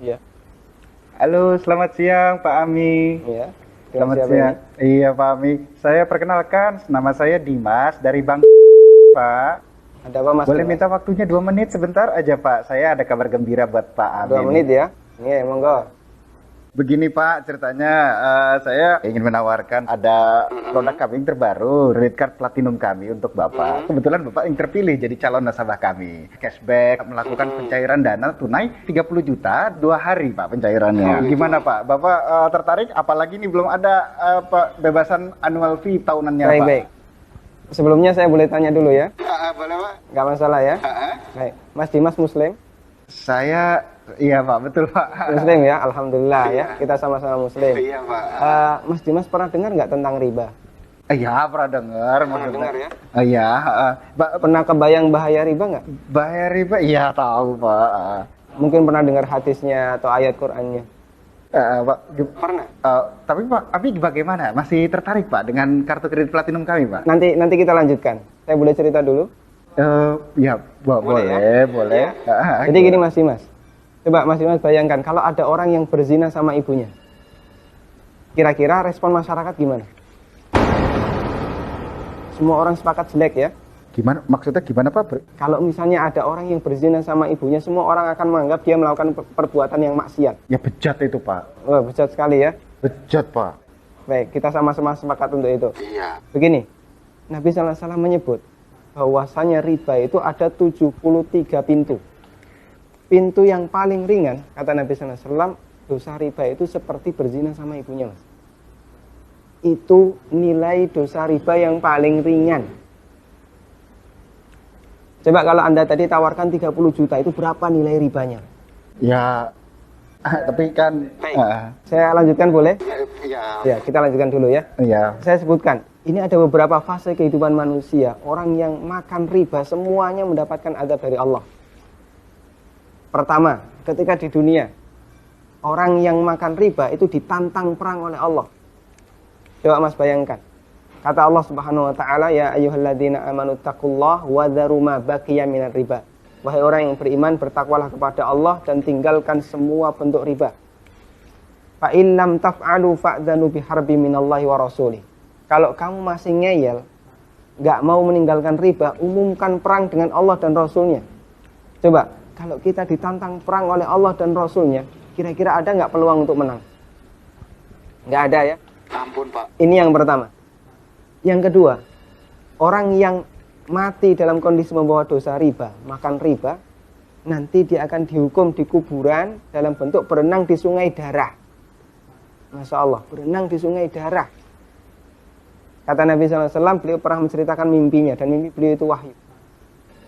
Iya. Halo, selamat siang Pak Ami. Iya. Dengan Selamat siapa siang. ini? Iya Pak Ami. Saya perkenalkan, nama saya Dimas dari Bang Pak. Ada apa Mas Boleh Dimas? minta waktunya 2 menit sebentar aja Pak. Saya ada kabar gembira buat Pak Dua Ami nih. menit ya? Iya, monggo. Begini Pak, ceritanya saya ingin menawarkan ada produk kami yang terbaru, Red Card Platinum kami untuk Bapak. Kebetulan Bapak yang terpilih jadi calon nasabah kami. Cashback, melakukan pencairan dana tunai 30 juta, 2 hari Pak pencairannya. Gimana Pak? Bapak tertarik? Apalagi ini belum ada bebasan annual fee tahunannya Baik, Pak. baik. Sebelumnya saya boleh tanya dulu ya? Boleh Pak? Nggak masalah ya? Baik. Mas Dimas Muslim? Saya, iya Pak, betul Pak. Muslim ya? Alhamdulillah ya. Kita sama-sama Muslim. Iya Pak. Mas Dimas pernah dengar nggak tentang riba? Iya, pernah dengar. dengar ya? Iya, Pernah kebayang bahaya riba nggak? bahaya riba, iya tahu Pak. Mungkin pernah dengar hadisnya atau ayat Qur'annya? Pak, Pernah. tapi Pak, Abi bagaimana? Masih tertarik Pak dengan kartu kredit platinum kami Pak? Nanti kita lanjutkan. Saya boleh cerita dulu? Ya, boleh, boleh. Jadi gini Mas Dimas. Coba Mas Dimas bayangkan kalau ada orang yang berzina sama ibunya. Kira-kira respon masyarakat gimana? Semua orang sepakat jelek ya. Gimana? Maksudnya gimana Pak? Kalau misalnya ada orang yang berzina sama ibunya, semua orang akan menganggap dia melakukan perbuatan yang maksiat. Ya bejat itu Pak. Wah, bejat sekali ya. Bejat Pak. Baik, kita sama-sama sepakat untuk itu. Iya. Begini, Nabi SAW menyebut bahwasanya riba itu ada 73 pintu. Pintu yang paling ringan, kata Nabi SAW, dosa riba itu seperti berzina sama ibunya, Mas. Itu nilai dosa riba yang paling ringan. Coba kalau Anda tadi tawarkan 30 juta, itu berapa nilai ribanya? Ya, tapi kan... Baik. Saya lanjutkan boleh? Ya. Ya, kita lanjutkan dulu ya. Iya. Saya sebutkan, ini ada beberapa fase kehidupan manusia. Orang yang makan riba semuanya mendapatkan azab dari Allah. Pertama, ketika di dunia, orang yang makan riba itu ditantang perang oleh Allah. Coba Mas bayangkan. Kata Allah Subhanahu wa taala, ya ayyuhalladzina amanu taqullaha wa dharu ma baqiya minar riba. Wahai orang yang beriman, bertakwalah kepada Allah dan tinggalkan semua bentuk riba. Fa in lam taf'alu fa'dzanu biharbi minallahi wa rasulih. Kalau kamu masih ngeyel, nggak mau meninggalkan riba, umumkan perang dengan Allah dan Rasulnya. Coba, kalau kita ditantang perang oleh Allah dan Rasulnya, kira-kira ada nggak peluang untuk menang? Nggak ada ya? Ampun Pak. Ini yang pertama. Yang kedua, orang yang mati dalam kondisi membawa dosa riba, makan riba, nanti dia akan dihukum di kuburan dalam bentuk berenang di sungai darah. Masya Allah, berenang di sungai darah. Kata Nabi SAW, beliau pernah menceritakan mimpinya, dan mimpi beliau itu wahyu.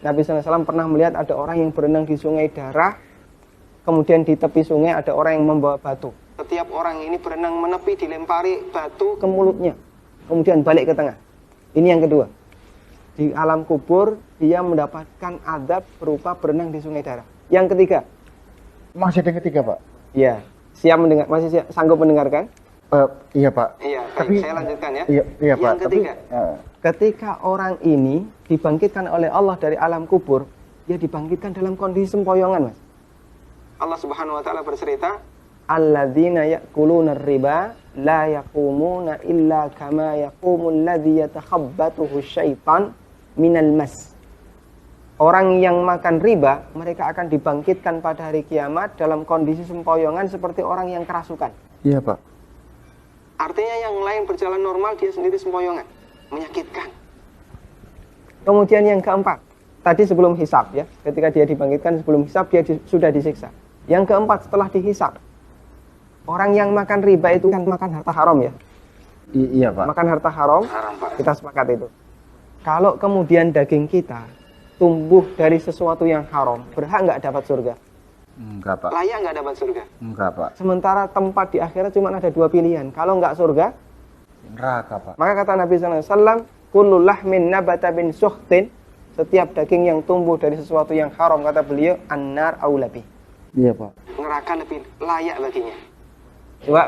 Nabi SAW pernah melihat ada orang yang berenang di sungai darah, kemudian di tepi sungai ada orang yang membawa batu. Setiap orang ini berenang menepi, dilempari batu ke mulutnya, kemudian balik ke tengah. Ini yang kedua. Di alam kubur, dia mendapatkan azab berupa berenang di sungai darah. Yang ketiga. Masih ada yang ketiga Pak? Ya, siap mendengar, masih sanggup mendengarkan? Iya Pak. Iya, tapi saya lanjutkan ya. Iya Pak. Yang ketiga, ketika orang ini dibangkitkan oleh Allah dari alam kubur, dia dibangkitkan dalam kondisi sempoyongan, Mas. Allah Subhanahu wa taala bercerita, alladzina ya'kuluna riba la yaqumuna illa kama yaqumul ladzi yatakhabbathu syaitan minal mas. Orang yang makan riba, mereka akan dibangkitkan pada hari kiamat dalam kondisi sempoyongan seperti orang yang kerasukan. Iya Pak. Artinya yang lain berjalan normal, dia sendiri sempoyongan. Menyakitkan. Kemudian yang keempat, tadi sebelum hisab ya, ketika dia dibangkitkan sebelum hisab, dia sudah disiksa. Yang keempat, setelah dihisab, orang yang makan riba itu kan makan harta haram ya. Iya Pak. Makan harta haram, Pak. kita sepakat itu. Kalau kemudian daging kita tumbuh dari sesuatu yang haram, berhak nggak dapat surga? Enggak Pak. Layak nggak dapat surga? Enggak Pak. Sementara tempat di akhirat cuma ada dua pilihan. Kalau nggak surga, Neraka Pak. maka kata Nabi SAW, kullu lahmin nabata bin suhtin, setiap daging yang tumbuh dari sesuatu yang haram, kata beliau, annar aulabi. Iya Pak. Neraka lebih layak baginya. Coba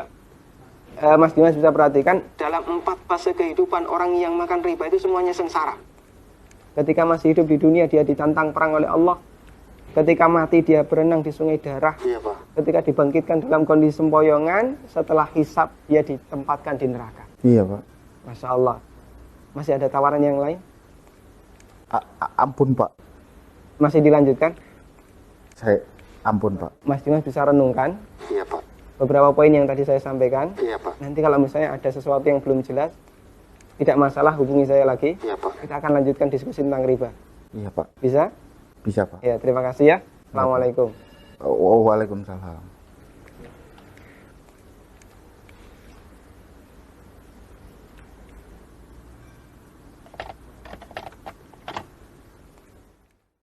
Mas Dimas bisa perhatikan, dalam 4 fase kehidupan orang yang makan riba itu semuanya sengsara. Ketika masih hidup di dunia, dia ditantang perang oleh Allah. Ketika mati, dia berenang di sungai darah. Iya Pak. ketika dibangkitkan dalam kondisi sempoyongan, setelah hisab dia ditempatkan di neraka. Iya Pak. Masya Allah. Masih ada tawaran yang lain? Ampun Pak. Masih dilanjutkan? Saya ampun Pak. Mas Dimas bisa renungkan Iya Pak. beberapa poin yang tadi saya sampaikan. Iya Pak. Nanti kalau misalnya ada sesuatu yang belum jelas, tidak masalah, hubungi saya lagi. Iya Pak. Kita akan lanjutkan diskusi tentang riba. Iya Pak. Bisa? Bisa Pak. Ya, terima kasih ya. Assalamualaikum. Waalaikumsalam.